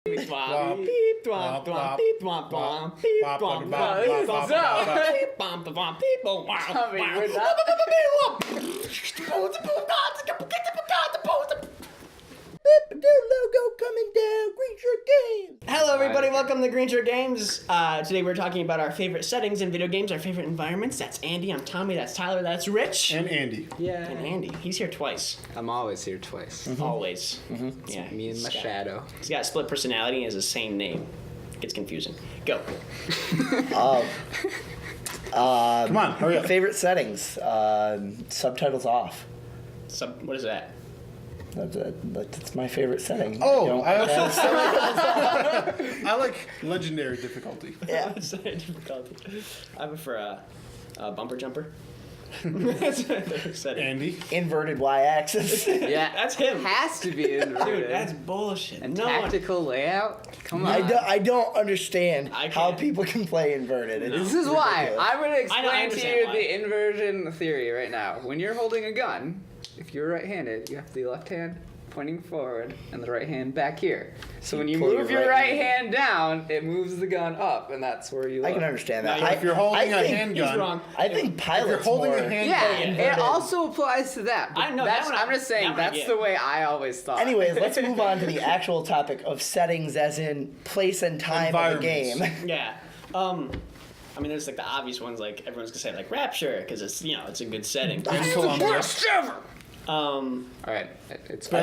Logo coming down, Green Shirt Games. Hello, everybody. Welcome to Green Shirt Games. Today we're talking about our favorite settings in video games, our favorite environments. That's Andy. I'm Tommy. That's Tyler. That's Rich. And Andy. Yeah. And Andy. He's here twice. I'm always here twice. Mm-hmm. Always. Mm-hmm. Yeah. Me and my shadow. He's got a split personality and has the same name. Gets confusing. Go. Come on, hurry up. Favorite settings. Subtitles off. What is that? That's my favorite setting. Oh, I like legendary difficulty. Yeah. I prefer bumper jumper. That's my favorite setting. Andy. Inverted y-axis. Yeah, That's him. Has to be inverted. Dude, that's bullshit. And no tactical layout. Come on. I don't understand I how can't. people can play inverted. It This is why I'm going to I explain to understand you why. the inversion theory right now. When you're holding a gun, if you're right-handed, you have the left hand pointing forward and the right hand back here. So when you Pull move your right hand down, it moves the gun up, and that's where you look. I can understand that. No, If you're holding a He's handgun, wrong. I think if pilots you're holding more. a handgun, Yeah, inverted. it also applies to that. But I know, that one I'm just saying that one I that's get. the way I always thought. Anyways, let's move on to the actual topic of settings, as in place and time of the game. Yeah. I mean, there's like the obvious ones, like everyone's gonna say like Rapture, because it's it's a good setting. and Columbia. All right, it's. I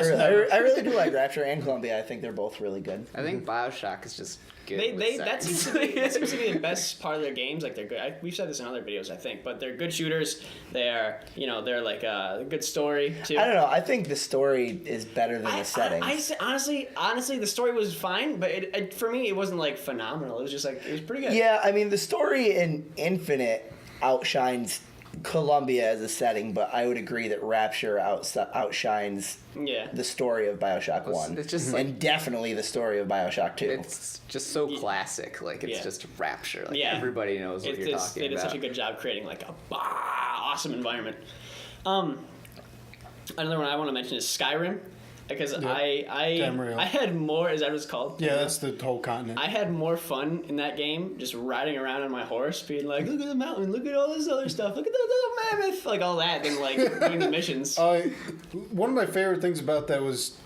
really do like Rapture and Columbia. I think they're both really good. I think BioShock is just good. That seems to be the best part of their games. Like they're good. We've said this in other videos, I think, but they're good shooters. They're they're like a good story too. I don't know. I think the story is better than the settings. Honestly, the story was fine, but it for me it wasn't like phenomenal. It was just like it was pretty good. Yeah, I mean the story in Infinite outshines Columbia as a setting, but I would agree that Rapture outshines the story of BioShock 1. It's just and definitely the story of BioShock 2. It's just so classic. Like it's just Rapture. Like everybody knows what you're talking they did about. such a good job creating like a awesome environment. Another one I want to mention is Skyrim. Because I had more, is that what it's called? Yeah, that's the whole continent. I had more fun in that game just riding around on my horse, being like, look at the mountain, look at all this other stuff, look at the little mammoth, like all that, than like doing the missions. One of my favorite things about that was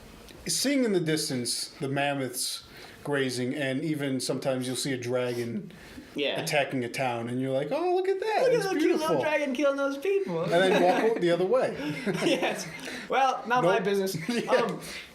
seeing in the distance the mammoths grazing, and even sometimes you'll see a dragon attacking a town, and you're like, oh, look at that. Look it's at the beautiful. cute little dragon killing those people. And then walk the other way. Yes. Well, not my business. Yeah.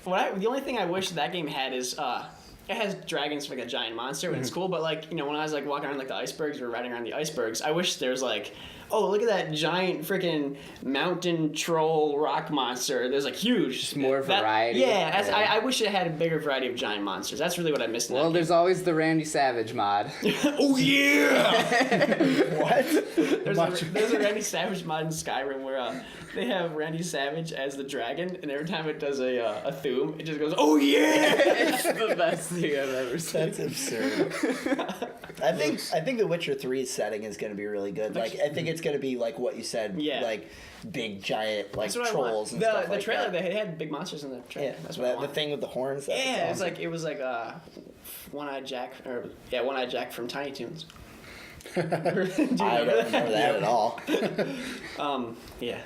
The only thing I wish that game had is it has dragons for like a giant monster, and it's cool. But like when I was like walking around like the icebergs or riding around the icebergs, I wish there's like, oh, look at that giant freaking mountain troll rock monster. There's like huge. Just more variety. I wish it had a bigger variety of giant monsters. That's really what I missed. Well, there's always the Randy Savage mod. Oh yeah. What? There's a Randy Savage mod in Skyrim where they have Randy Savage as the dragon, and every time it does a thum, it just goes, oh yeah. It's the best thing I've ever seen. That's absurd. I think The Witcher 3's setting is going to be really good. Like I think it's going to be like what you said, like big giant like trolls and stuff like trailer, that. they had big monsters in the trailer. Yeah, that's what I the want. thing with the horns. That Yeah, it was like One-Eyed Jack, One-Eyed Jack from Tiny Toons. I don't remember that at all. Yeah.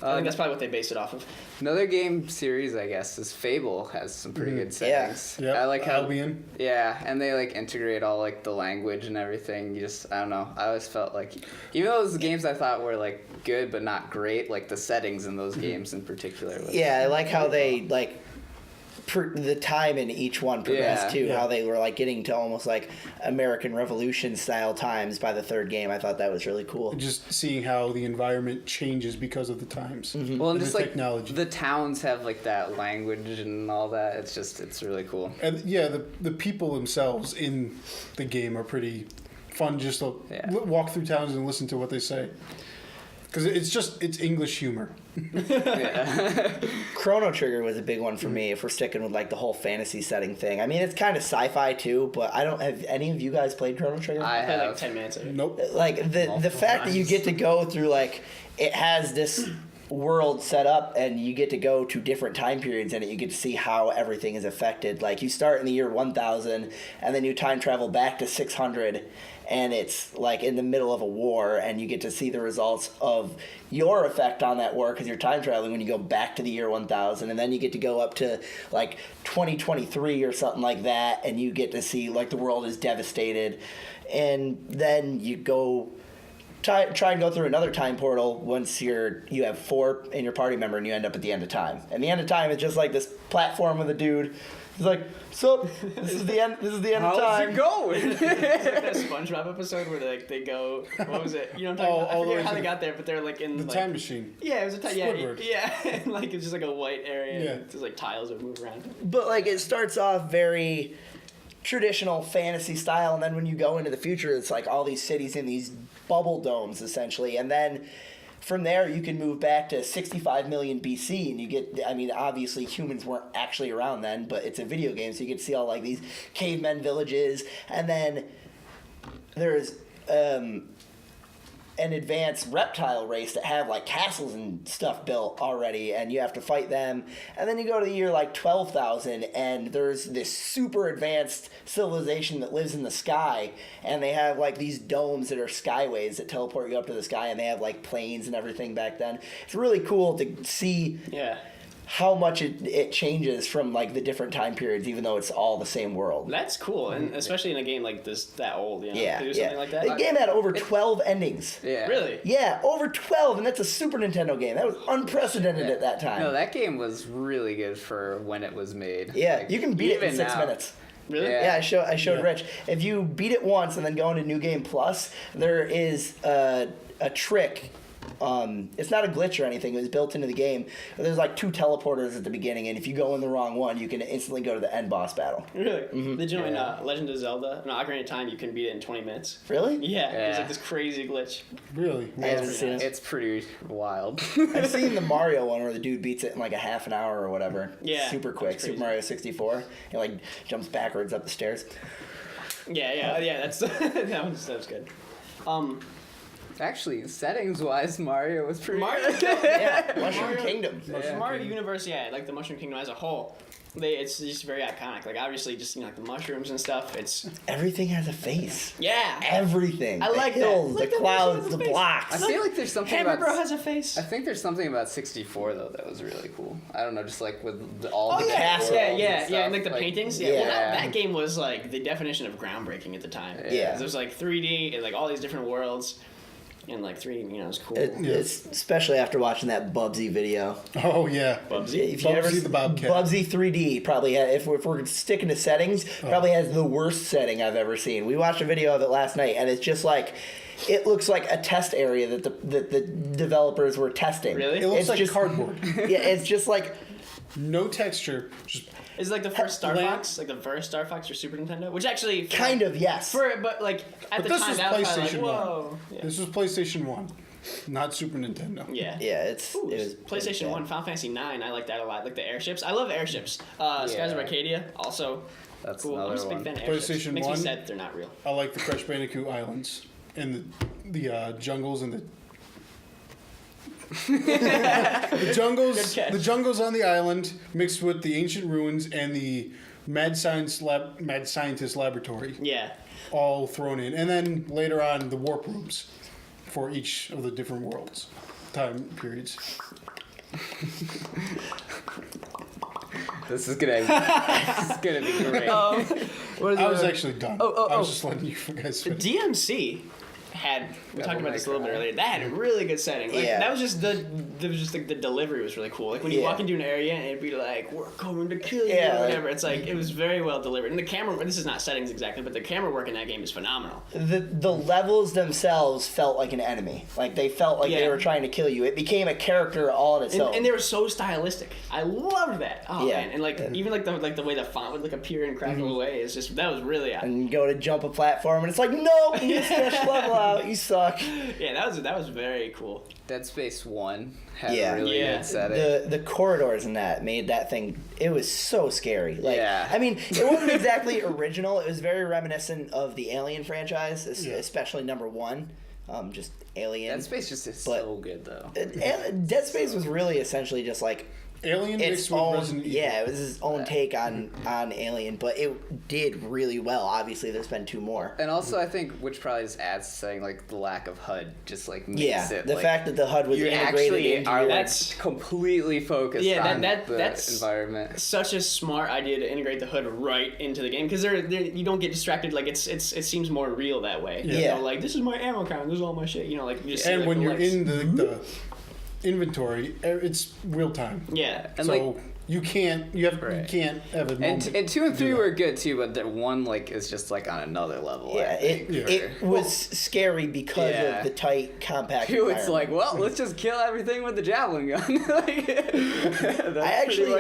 I think that's probably what they based it off of. Another game series, I guess, is Fable. Has some pretty good settings. Yeah. I like how Albion. Yeah, and they like integrate all like the language and everything. I don't know. I always felt like even those games I thought were like good but not great, like the settings in those games in particular. Yeah, I like how they like the time in each one progressed too. How they were like getting to almost like American Revolution style times by the third game. I thought that was really cool. Just seeing how the environment changes because of the times. Mm-hmm. Well, and just like technology. The towns have like that language and all that. It's really cool. And the people themselves in the game are pretty fun. Just to walk through towns and listen to what they say. Because it's English humor. Chrono Trigger was a big one for me if we're sticking with like the whole fantasy setting thing. I mean, it's kind of sci-fi too, but I don't have any of you guys played Chrono Trigger? I played have like 10 minutes of it. Nope. Like the fact that you get to go through like it has this world set up, and you get to go to different time periods in it. You get to see how everything is affected. Like, you start in the year 1000, and then you time travel back to 600, and it's like in the middle of a war, and you get to see the results of your effect on that war because you're time traveling when you go back to the year 1000, and then you get to go up to like 2023 or something like that, and you get to see like the world is devastated, and then you go try and go through another time portal once you have 4 in your party member, and you end up at the end of time. And the end of time is just like this platform with a dude. He's like, so this is the end. This is the end of time. How's it going? It's like that SpongeBob episode where they go. What was it? You know what I'm talking about? I forget how they got there, but they're like in the like, time machine. Yeah, it was a time. Squidward. Yeah. And like it's just like a white area. Yeah. And just like tiles that move around. But like it starts off very traditional fantasy style, and then when you go into the future, it's like all these cities in these bubble domes essentially, and then from there you can move back to 65 million BC, and you get, I mean, obviously humans weren't actually around then, but it's a video game, so you get to see all like these cavemen villages, and then there's an advanced reptile race that have like castles and stuff built already, and you have to fight them. And then you go to the year like 12,000, and there's this super advanced civilization that lives in the sky, and they have like these domes that are skyways that teleport you up to the sky, and they have like planes and everything back then. It's really cool to see how much it changes from like the different time periods, even though it's all the same world. That's cool, and especially in a game like this that old, you know, Yeah, to do something like that. The game had over 12 endings. Yeah. Really? Yeah, over 12, and that's a Super Nintendo game. That was unprecedented at that time. No, that game was really good for when it was made. Yeah, Like, you can beat it in even 6 now. minutes. Really? Yeah. Yeah, I showed Rich. If you beat it once and then go into New Game Plus, there is a trick. It's not a glitch or anything. It was built into the game. There's like 2 teleporters at the beginning, and if you go in the wrong one, you can instantly go to the end boss battle. Really? Mm-hmm. Did you know in Legend of Zelda, no, Ocarina of Time, you can beat it in 20 minutes? Really? Yeah. It was Yeah. like this crazy glitch. Really? I haven't seen it. It's pretty wild. I've seen the Mario one where the dude beats it in like a half an hour or whatever. Yeah, Super quick. that's crazy. Super Mario 64. He like jumps backwards up the stairs. Yeah. That's that was good. Actually, settings-wise, Mario was pretty Mario, Yeah, Mushroom Mario- Kingdom. Mario Universe, like the Mushroom Kingdom as a whole, it's just very iconic. Like obviously, just like the mushrooms and stuff. It's Everything has a face. yeah. Everything. I the like that. hills, Like the that clouds, mushroom the has a face. blocks. I feel like there's something Hammer about... Bro has a face. I think there's something about 64 though that was really cool. I don't know, just like with all the castle. worlds Yeah, and and like the stuff, paintings. Yeah, yeah. Well, that game was like the definition of groundbreaking at the time. Yeah. There was like 3D and like all these different worlds, and like 3D, you know, it was cool. It's especially after watching that Bubsy video. Oh, yeah. Bubsy. If you ever Bubsy the Bobcat. Bubsy 3D probably if we're sticking to settings, probably has the worst setting I've ever seen. We watched a video of it last night, and it's just like it looks like a test area that the developers were testing. Really? It looks It's like just cardboard. Yeah, it's just like No texture. Just Is it like the first Star Lamp. Fox, like the first Star Fox for Super Nintendo, which actually kind of yes. but like at But the this time was that was kind of PlayStation like whoa. Yeah. This was PlayStation 1, not Super Nintendo. Yeah. Yeah, Ooh, it was PlayStation bad. 1, Final Fantasy 9. I like that a lot. Like the airships. I love airships. Skies of Yeah. Arcadia also. That's Cool. I'm another just a big one. fan of airships. PlayStation Makes 1. me sad that they're not real. I like the Crash Bandicoot Islands and the jungles and the jungles. Good catch. The jungles on the island mixed with the ancient ruins and the mad scientist laboratory, Yeah. all thrown in, and then later on the warp rooms for each of the different worlds, time periods. This is gonna be great. I was actually done. Oh. I was just letting you guys finish. DMC had we talked about this a little bit earlier. That had a really good setting. Like, Yeah. that was just the delivery was really cool. Like when you Yeah. walk into an area and it'd be like, "We're coming to kill you," Yeah, or like- whatever. It's like it was very well delivered. And the camera. This is not settings exactly, but the camera work in that game is phenomenal. The levels themselves felt like an enemy. Like they felt like they Yeah. were trying to kill you. It became a character all on its own. And they were so stylistic. I loved that. Oh Yeah. man, and like even like the way the font would like appear and crackle away is just that was really and you go to jump a platform, and it's like, no, you missed this level out. You suck. yeah, that was very cool. Dead Space 1 had Yeah. a really Yeah. good setting. The corridors in that made that thing. It was so scary. Like, Yeah. I mean, it wasn't exactly original. It was very reminiscent of the Alien franchise, Yeah. especially number 1. just Alien. Dead Space just is so good though. Dead Space was really essentially just like Alien its mixed with own, Resident Evil. it was his own take on Alien, but it did really well. Obviously, there's been 2 more. And also, I think, which probably just adds to saying, like, the lack of HUD just, like, makes it, the like, fact that the HUD was you integrated actually into are, your... like, completely focused on that's the environment. Such a smart idea to integrate the HUD right into the game, because you don't get distracted. Like, it seems more real that way. Yeah. You know, like, this is my ammo count, this is all my shit. You know, like, you just see, And like, when the you're lights. in the inventory, it's real time. Yeah. And, So like, you can't have a moment. And 2 and 3 were good too, but 1 like is just like on another level. Yeah, it was scary because of the tight, compact 2, it's environment. like, well, let's just kill everything with the javelin gun.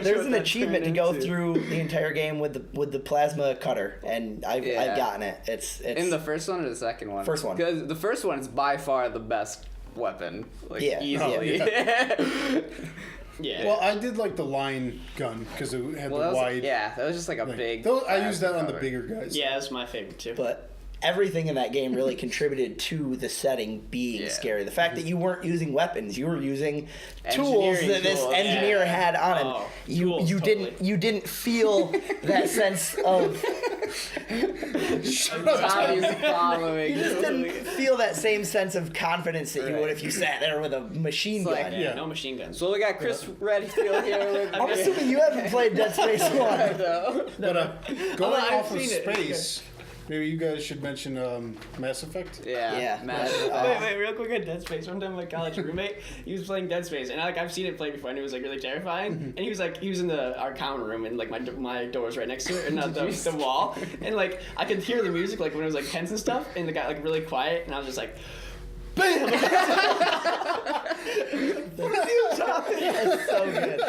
There's an achievement to go through the entire game with the plasma cutter, and I've gotten it. It's in the first one or the second one? First one. Because the first one is by far the best weapon, like easily. Yeah. Well, I did like the line gun because it had the wide. That was just like a big. I used that on the bigger guys. Yeah, that's my favorite too. But everything in that game really contributed to the setting being scary. The fact that you weren't using weapons, you were using tools that this engineer had on him. You didn't feel that sense of Tommy's following. You just didn't feel that same sense of confidence that you would if you sat there with a machine gun. Like, no machine guns. So we got Chris Redfield here with. I'm assuming you haven't played Dead Space 1. But going I've off of seen it. space, maybe you guys should mention Mass Effect. Yeah. Wait, real quick on Dead Space. One time my college roommate, he was playing Dead Space, and I've seen it played before, and it was like really terrifying. And he was in our common room, and like my door was right next to it, and not the wall, and like I could hear the music like when it was like tense and stuff, and it got like really quiet, and I was just like, bam! What are you talking? It's so good.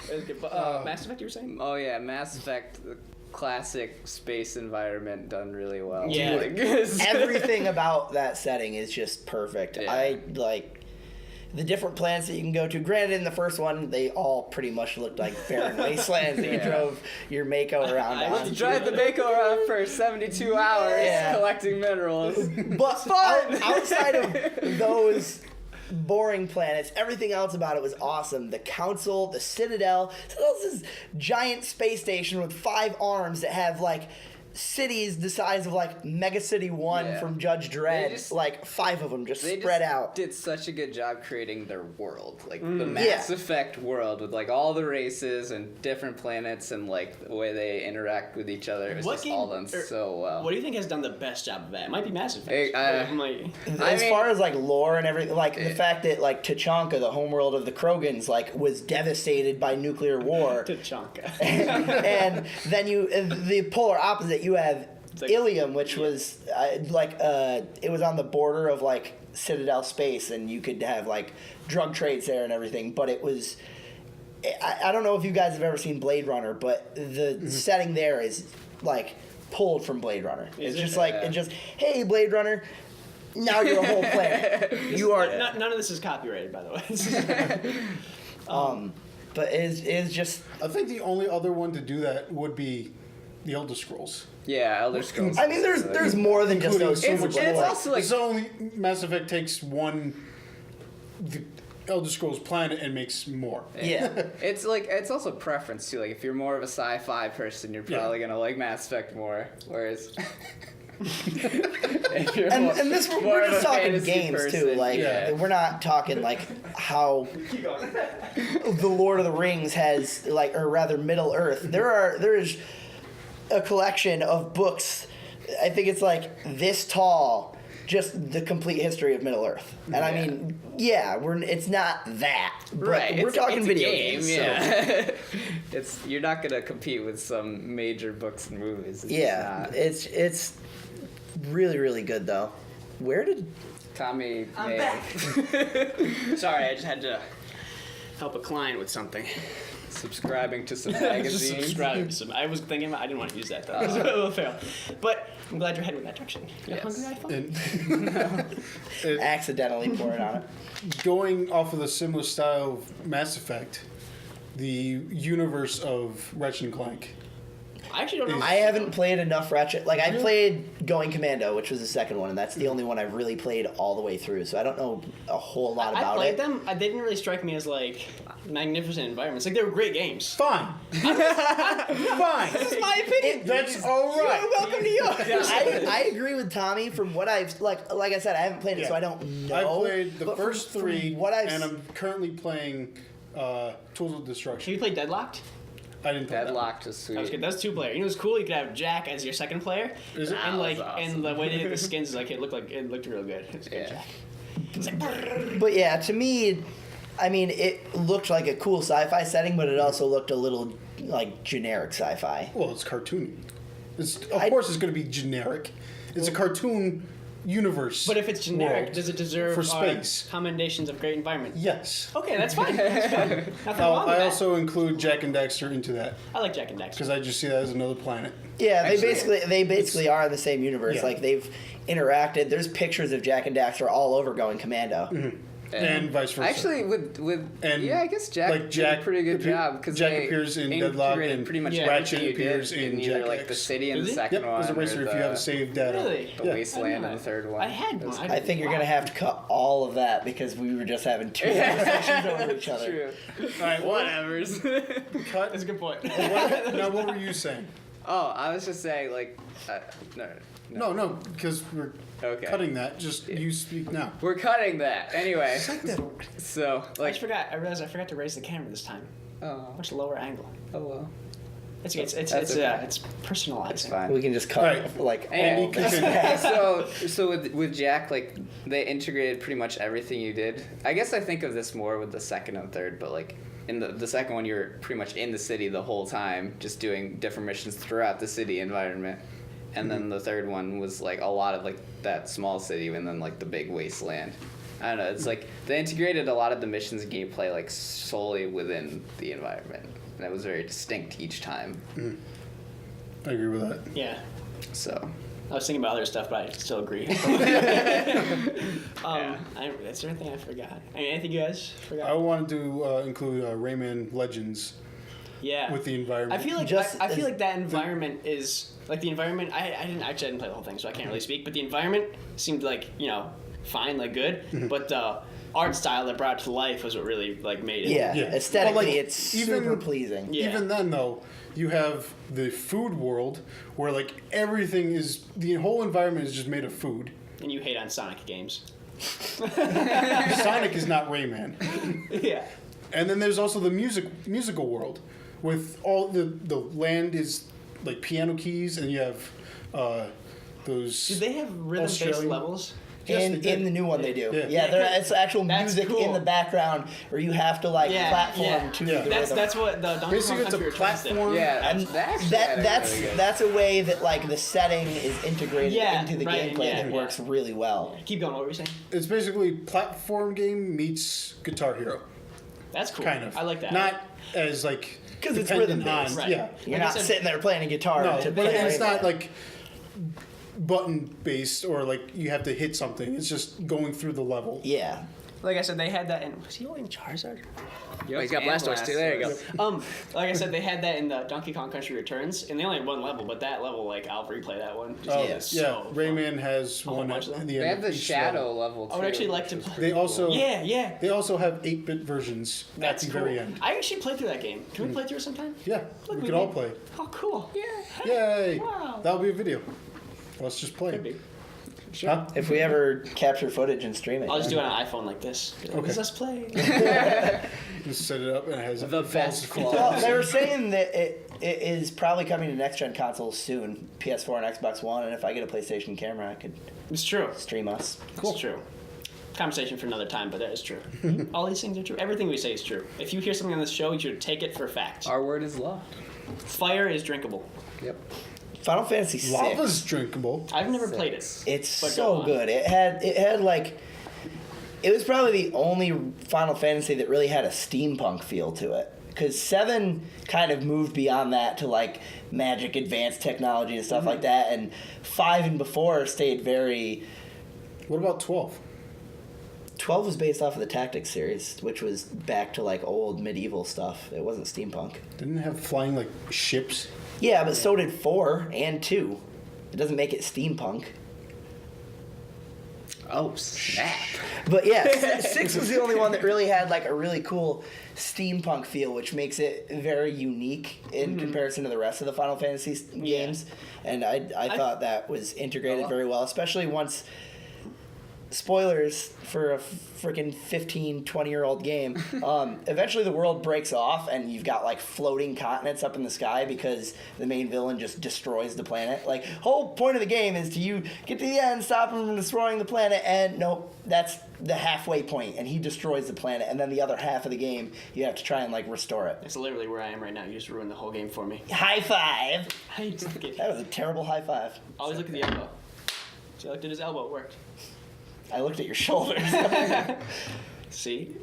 It was good. But, Mass Effect, you were saying? Oh yeah, Mass Effect, the classic space environment done really well. Yeah. Like, Everything about that setting is just perfect. Yeah. I like the different planets that you can go to. Granted, in the first one, they all pretty much looked like barren wastelands that you drove your Mako around on. Let's drive the Mako around for 72 hours collecting minerals. But outside of those boring planets, everything else about it was awesome. The Council, the Citadel. Citadel's this giant space station with 5 arms that have like cities the size of like Mega City 1 from Judge Dredd. Like 5 of them just spread out. Did such a good job creating their world, like the Mass Effect world with like all the races and different planets and like the way they interact with each other. It was just all done so well. What do you think has done the best job of that? It might be Mass Effect. As far as like lore and everything, like the fact that like Tachanka, the homeworld of the Krogans, like was devastated by nuclear war. Tachanka. And then the polar opposite, you have Ilium, which was it was on the border of like Citadel space, and you could have like drug trades there and everything. But it was, I don't know if you guys have ever seen Blade Runner, but the setting there is like pulled from Blade Runner. It's just hey, Blade Runner, now you're a whole planet. You are none of this is copyrighted, by the way. But it is just. I think the only other one to do that would be the Elder Scrolls. Yeah, Elder Scrolls. I mean, there's more than just those. It's also like it's only Mass Effect takes the Elder Scrolls planet and makes more. Yeah. It's also preference too. Like if you're more of a sci-fi person, you're probably gonna like Mass Effect more. Whereas if you're and this we're just talking games person, too. Like we're not talking like how the Lord of the Rings has like, or rather Middle Earth. There is a collection of books. I think it's like this tall. Just the complete history of Middle Earth, and I mean, it's not that, but we're talking video games. Yeah, you're not gonna compete with some major books and movies. It's really really good though. Where did Tommy? I'm back. Sorry, I just had to help a client with something. Subscribing to some magazines. Subscribing to some. I was thinking I didn't want to use that though. So it will fail. But I'm glad you're heading in that direction. You're hungry, iPhone? accidentally pour it on it. Going off of the similar style of Mass Effect, the universe of Ratchet and Clank. I actually don't know. I haven't played enough Ratchet. Like, I played Going Commando, which was the second one, and that's the only one I really played all the way through. So I don't know a whole lot about I played it. them. They didn't really strike me as like magnificent environments. Like they were great games. Fine. Fine. That's my opinion. That's all right. You're welcome to yours. I agree with Tommy. From what I've like I said, I haven't played it, so I don't know. I played the but first from three, what I've and I'm currently playing Tools of Have Destruction. you played Deadlocked? I didn't play that. Deadlocked was sweet. That was good. That was 2-player. You know, it was cool. You could have Jack as your second player, Is it? and That like, was awesome. and the way they did the skins is like it looked real good. It was good, Yeah. Jack. It's like, But yeah, to me, I mean, it looked like a cool sci-fi setting, but it also looked a little like generic sci-fi. Well, it's cartoony. Of course, it's going to be generic. It's a cartoon universe. but if it's generic, world does it deserve for space? commendations of great environment? Yes. Okay, that's fine. That's fine. Nothing wrong with I that. also include Jack and Daxter into that I like Jack and Dexter. because I just see that as another planet. Yeah, Actually, they basically are in the same universe. Yeah. Like they've interacted. There's pictures of Jack and Daxter all over Going Commando. Mm-hmm. And vice versa. Actually, with And, yeah, I guess Jack, like, did Jack a pretty good appear- job because Jack appears in Deadlock integrated and pretty much Yeah. Ratchet everything you appears did in either Jack like X. the city in Does the he? second Yep, one. there's a racer or if you the- have saved data. Really? the Yeah. wasteland I in didn't the third one. I had one. I think you're gonna have to cut all of that because we were just having two conversations over each other. True. All right, Whatever's. cut. That's a good point. Now, what were you saying? Oh, I was just saying like, No, because we're Okay. cutting that. Just you speak now. We're cutting that anyway. So I like, just forgot. I realized I forgot to raise the camera this time. oh, Much lower angle. oh well, It's That's it's okay. it's personalizing. it's fine. We can just cut Alright. like all Anyway, of this. so with Jack, like they integrated pretty much everything you did. I guess I think of this more with the second and third, but like in the second one, you're pretty much in the city the whole time, just doing different missions throughout the city environment. And then the third one was like a lot of like that small city and then like the big wasteland. I don't know. It's like they integrated a lot of the missions and gameplay like solely within the environment, and it was very distinct each time. I agree with that. Yeah. So I was thinking about other stuff, but I still agree. Yeah. Is there anything I forgot? Anything you guys forgot? I wanted to include Rayman Legends Yeah. with the environment. I feel like Just I feel as- like that environment is like the environment. I didn't play the whole thing, so I can't really speak. But the environment seemed like fine, like good. But the art style that brought it to life was what really like made it. Yeah, Yeah. aesthetically, Well, like, it's even- super pleasing. Yeah. Even then, though, you have the food world where like everything is the whole environment is just made of food. And you hate on Sonic games. Sonic is not Rayman. Yeah. And then there's also the musical world with all the land is like piano keys and you have those. Do they have rhythm-based Australian- levels? Yes, they in did. the new one they do. Yeah. Yeah, there, it's actual That's music cool. in the background where you have to like Yeah, platform yeah. to Yeah. the That's rhythm. what the Donkey Basically, Kong it's a Country Returns did. platform. yeah, And that's that's a way that like the setting is integrated Yeah, into the right, gameplay yeah, that yeah. works really well. Keep going. What were you saying? It's basically platform game meets Guitar Hero, That's cool. kind of. I like that. Not as like 'Cause it's dependent rhythm-based, on right. yeah. You're Like I not said- sitting there playing a guitar No, to but play it's not Rayman. like button based or like you have to hit something. It's just going through the level. Yeah. Like I said, they had that in. Was he holding Charizard? Yep, He's got Blastoise too. There you go. Like I said, they had that in the Donkey Kong Country Returns, and they only had one level, but that level, like, I'll replay that one. Just Oh, because yeah. it's so fun. Rayman has whole one bunch at of them. the They end have of the each shadow level too. I would actually like to which is play. They also Yeah. they also have 8-bit versions That's at the cool. very end. I actually played through that game. Can we play through it sometime? Yeah, Look, we we could all did. play. Oh, cool. Yeah. Yay! Wow. That'll be a video. Let's just play. Could be. Huh? If we ever capture footage and stream it. I'll just do yeah. it on an iPhone like this. Be like, Okay. Let's play. Just set it up and it has The it falls best asleep. Well, they were saying that it is probably coming to next gen consoles soon, PS4 and Xbox One. And if I get a PlayStation camera, I could It's true. stream us. It's true. Conversation for another time, but that is true. All these things are true. Everything we say is true. If you hear something on this show, you should take it for fact. Our word is law. Fire is drinkable. Yep. Final Fantasy VI. Lava's drinkable. I've never played it. It's But go so on. good. It had like, it was probably the only Final Fantasy that really had a steampunk feel to it. Because 7 kind of moved beyond that to like magic, advanced technology and stuff like that, and 5 and before stayed very. What about 12? 12 was based off of the Tactics series, which was back to like old medieval stuff. It wasn't steampunk. Didn't it have flying like ships? Yeah, but so did 4 and 2. It doesn't make it steampunk. Oh, snap. But yeah, 6 was the only one that really had like a really cool steampunk feel, which makes it very unique in comparison to the rest of the Final Fantasy games. And I thought that was integrated very well, especially once... Spoilers for a freaking 15, 20-year-old game. Eventually the world breaks off and you've got like floating continents up in the sky because the main villain just destroys the planet. Like, whole point of the game is to you get to the end, stop him from destroying the planet, and nope, that's the halfway point, and he destroys the planet, and then the other half of the game you have to try and like restore it. That's literally where I am right now. You just ruined the whole game for me. High five! That was a terrible high five. Always look at the elbow. See, I looked at his elbow, it worked. I looked at your shoulders. See?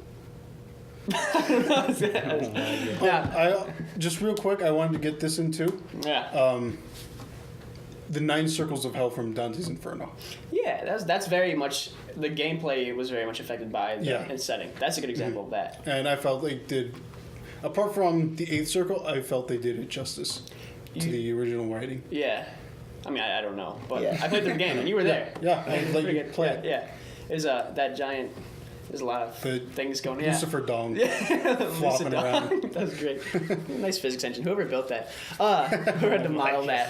Just real quick, I wanted to get this in too. Yeah. The 9 Circles of Hell from Dante's Inferno. Yeah, that's very much... The gameplay was very much affected by the setting. That's a good example of that. And I felt they did... Apart from the 8th Circle, I felt they did it justice to the original writing. Yeah. I mean, I don't know, but I played the game and you were there. Yeah, I let you play it. Yeah. There's that giant... There's a lot of things going on. Lucifer Dong flopping around. That was great. Nice physics engine. Whoever built that. Who had to model that.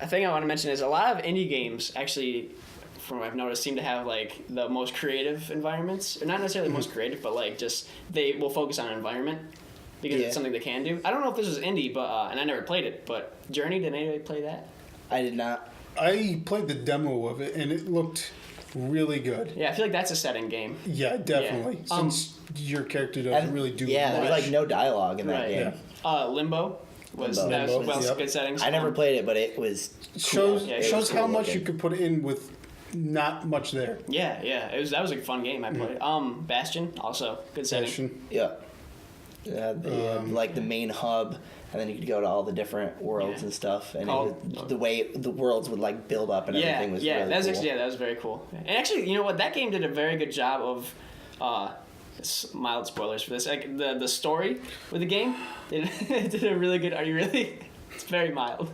A thing I want to mention is a lot of indie games actually, from what I've noticed, seem to have like the most creative environments. Or not necessarily the most creative, but like just they will focus on environment because it's something they can do. I don't know if this was indie, but and I never played it, but Journey, did anybody play that? I did not. I played the demo of it, and it looked really good. Yeah, I feel like that's a setting game. Yeah, definitely. Yeah. Since your character doesn't really do much. there's like no dialogue in that game. Yeah. Limbo was good settings. I never played it, but it was cool. Shows how much you could put in with not much there. Yeah. That was a fun game I played. Bastion, also good setting. Bastion. Yeah. Like the main hub, and then you could go to all the different worlds and stuff, and the way the worlds would like build up and everything was really that was cool. that was very cool. And actually, you know what, that game did a very good job of mild spoilers for this. Like the story with the game, it did a really good. Are you really? It's very mild.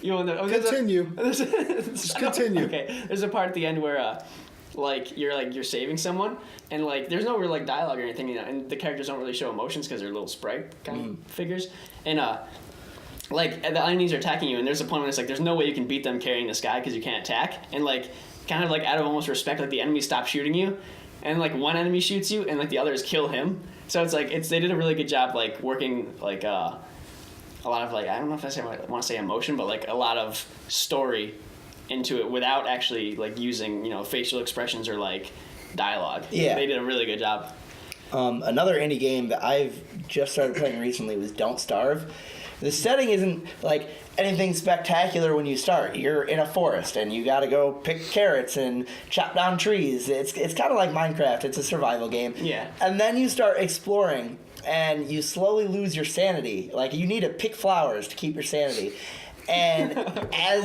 You want to continue? Just continue. Okay, there's a part at the end where you're saving someone, and like there's no real like dialogue or anything, and the characters don't really show emotions because they're little sprite kind of figures, and like the enemies are attacking you, and there's a point when it's like there's no way you can beat them carrying this guy because you can't attack, and like kind of like out of almost respect, like the enemies stop shooting you, and like one enemy shoots you, and like the others kill him, so it's like they did a really good job like working like a lot of like I don't know if I want to say emotion, but like a lot of story into it without actually like using facial expressions or like dialogue. Yeah, they did a really good job. Another indie game that I've just started playing recently was Don't Starve. The setting isn't like anything spectacular when you start. You're in a forest and you got to go pick carrots and chop down trees. It's kind of like Minecraft. It's a survival game. Yeah. And then you start exploring and you slowly lose your sanity. Like you need to pick flowers to keep your sanity. And I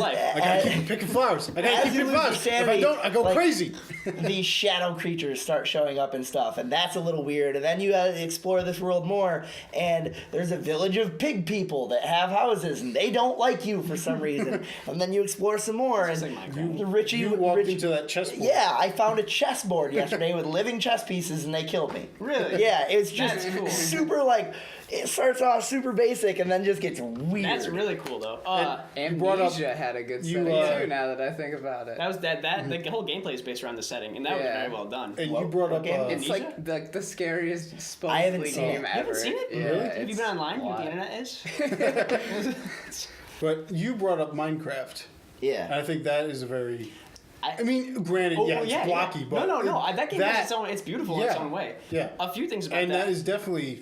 gotta keep picking flowers. I gotta keep picking flowers. If I don't, I go crazy. These shadow creatures start showing up and stuff, and that's a little weird. And then you gotta explore this world more, and there's a village of pig people that have houses, and they don't like you for some reason. And then you explore some more, and you walked into that chessboard. Yeah, I found a chessboard yesterday with living chess pieces, and they killed me. Really? Yeah, it's just super like. It starts off super basic and then just gets weird. That's really cool though. Amnesia had a good setting too. Now that I think about it, that was the whole gameplay is based around the setting, and that was very well done. And you brought up it's like the scariest supposedly game ever. You haven't seen it? Yeah, really? Have you been online? What the internet is? But you brought up Minecraft. Yeah. And I think that is a very. I mean, granted, it's blocky, but no. That game has its own. It's beautiful in its own way. Yeah. A few things about that. And that is definitely.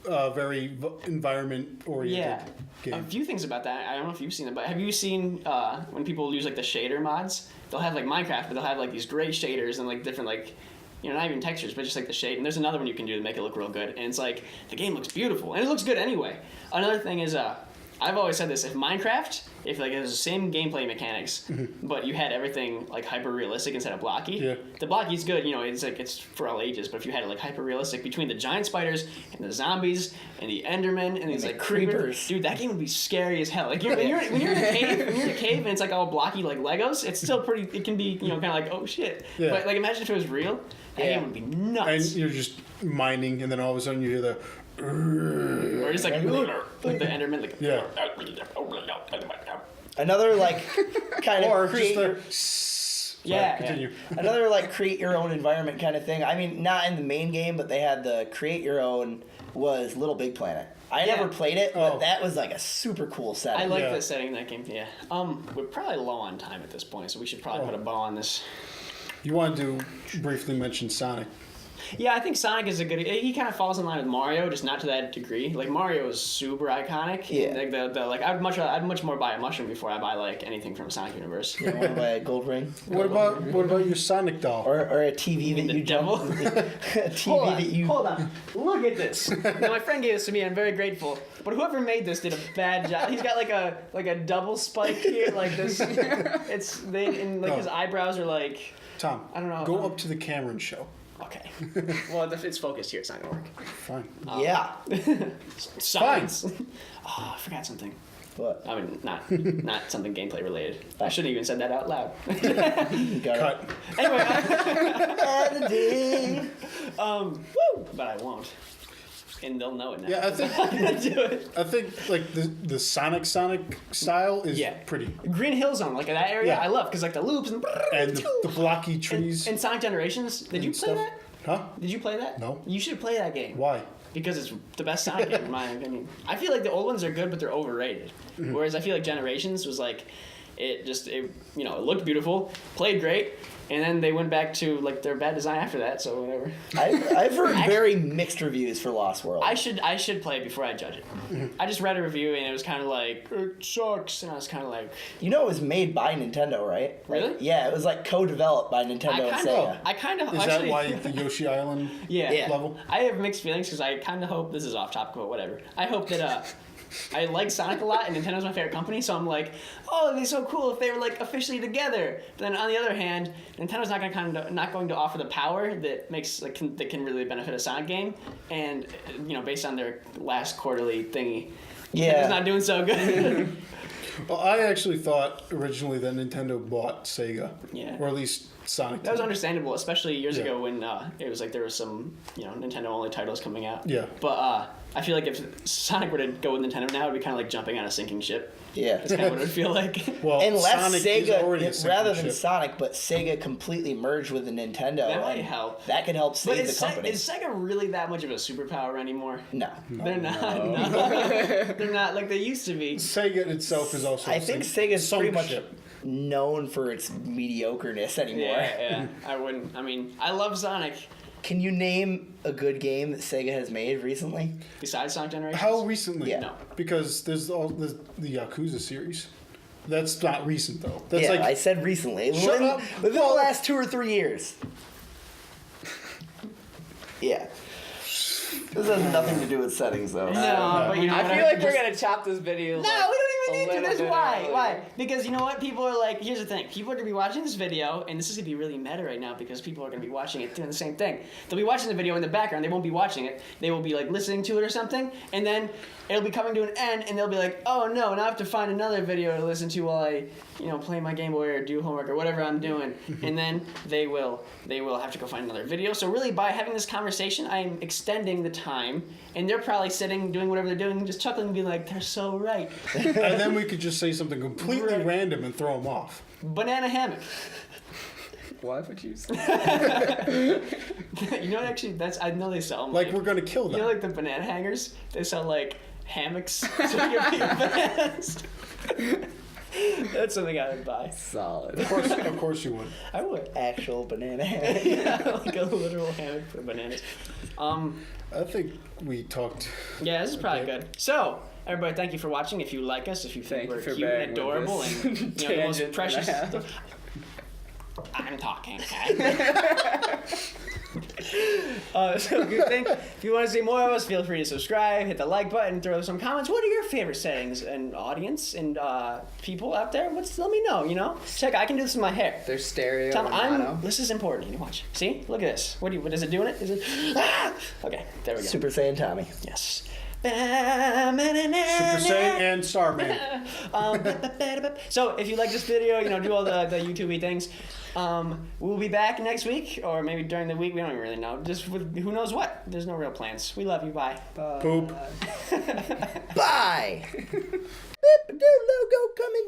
Very environment-oriented game. A few things about that. I don't know if you've seen it, but have you seen when people use like the shader mods? They'll have like Minecraft, but they'll have like these gray shaders and like different like, not even textures, but just like the shade. And there's another one you can do to make it look real good. And it's like the game looks beautiful, and it looks good anyway. Another thing is I've always said this: if Minecraft, if like it was the same gameplay mechanics, but you had everything like hyper realistic instead of blocky, the blocky's good. You know, it's like it's for all ages. But if you had it like hyper realistic between the giant spiders and the zombies and the Endermen and these like creepers, dude, that game would be scary as hell. Like when you're in a cave, and it's like all blocky like Legos, it's still pretty. It can be kind of like oh shit. Yeah. But like imagine if it was real, that game would be nuts. And you're just mining, and then all of a sudden you hear the. Or just like the Enderman, like another like kind of or create just continue. Another like create your own environment kind of thing. I mean, not in the main game, but they had the create your own was Little Big Planet. I never played it, but that was like a super cool setting. I like the setting in that game. Yeah. We're probably low on time at this point, so we should probably put a bow on this. You want to briefly mention Sonic? Yeah, I think Sonic is a good. He kind of falls in line with Mario, just not to that degree. Like Mario is super iconic. Yeah. Like I'd much more buy a mushroom before I buy like anything from Sonic Universe. You want to buy a gold ring? What about your Sonic doll? Or a TV that you devil? a TV that you. Hold on. Look at this. Now my friend gave this to me. I'm very grateful. But whoever made this did a bad job. He's got like a double spike here, like this. His eyebrows are like. Tom, I don't know. Go up to the camera and show. Okay. Well, if it's focused here, it's not gonna work. Fine. Yeah. Science. Oh, I forgot something. What? I mean, not something gameplay related. I shouldn't even said that out loud. Cut. Anyway. Editing. But I won't. And they'll know it now. Yeah, I think I'm gonna do it. I think like the Sonic style is pretty. Green Hill Zone, like that area, Yeah. I love because like the loops and the blocky trees and Sonic Generations. Did you play that? Huh? Did you play that? No. You should play that game. Why? Because it's the best Sonic game in my opinion. I feel like the old ones are good, but they're overrated. Whereas I feel like Generations was like, it looked beautiful, played great, and then they went back to like their bad design after that. So whatever. I've heard very mixed reviews for Lost World. I should play it before I judge it. I just read a review and it was kind of like it sucks, and I was kind of like, You know, it was made by Nintendo, right? Really? Yeah, it was like co-developed by Nintendo and Sega. I kind of Is actually. that why the Yoshi Island level? I have mixed feelings because I kind of hope this is off topic, but whatever. I hope that I like Sonic a lot, and Nintendo's my favorite company, so I'm like, oh, it'd be so cool if they were like officially together. But then on the other hand, Nintendo's not going to offer the power that makes that can really benefit a Sonic game, and based on their last quarterly thingy, Nintendo's not doing so good. Well, I actually thought originally that Nintendo bought Sega. Yeah. Or at least Sonic. That was understandable, especially years ago when it was like there was some Nintendo only titles coming out. Yeah. But I feel like if Sonic were to go with Nintendo now, it'd be kind of like jumping on a sinking ship. Yeah. That's kind of what it would feel like. Well, Unless Sonic is already a Sega, sinking rather than ship. Sonic, but Sega completely merged with the Nintendo. That might help. That could help save the company. Is Sega really that much of a superpower anymore? No. They're not. No. They're not like they used to be. Sega itself is also. I think Sega's sunk pretty much ship. known for its mediocreness anymore. Yeah. I wouldn't. I mean, I love Sonic. Can you name a good game that Sega has made recently? Besides Sonic Generations? How recently? Yeah. No. Because there's the Yakuza series. That's not recent though. That's yeah, like I said recently. Shut up. Within the last 2 or 3 years. Yeah. This has nothing to do with settings, though. No, but I feel like we're gonna chop this video. No, we don't even need to. That's why. earlier. Why? Because you know what? People are like, here's the thing. People are going to be watching this video, and this is going to be really meta right now because people are going to be watching it doing the same thing. They'll be watching the video in the background. They won't be watching it. They will be like listening to it or something, and then it'll be coming to an end, and they'll be like, oh no, now I have to find another video to listen to while I, play my Game Boy or do homework or whatever I'm doing. And then they will have to go find another video. So really, by having this conversation, I am extending the time, and they're probably sitting, doing whatever they're doing, just chuckling and being like, they're so right. And then we could just say something completely random and throw them off. Banana hammock. Why would you say Actually, I know they sell them. Like we're gonna kill them. Like the banana hangers? They sell, like, hammocks. So you can be bananas. That's something I would buy. solid? Of course you would. I would. Actual banana hammock. Yeah, like a literal hammock for bananas. I think we talked. Yeah, this is probably good. So, everybody, thank you for watching. If you like us, if you think we're cute and adorable and the most precious. I'm talking, okay? So good thing. If you want to see more of us, feel free to subscribe, hit the like button, throw some comments. What are your favorite settings and audience and people out there? Let me know. Check. I can do this with my hair. There's stereo. Tom, and mono. this is important. You watch. See, look at this. What is it doing? Is it? Okay, there we go. Super Saiyan Tommy. Yes. Super Saiyan and Starman. So if you like this video, do all the YouTube-y things. We'll be back next week, or maybe during the week. We don't even really know. Just with who knows what. There's no real plans. We love you. Bye. Poop. Bye. Logo coming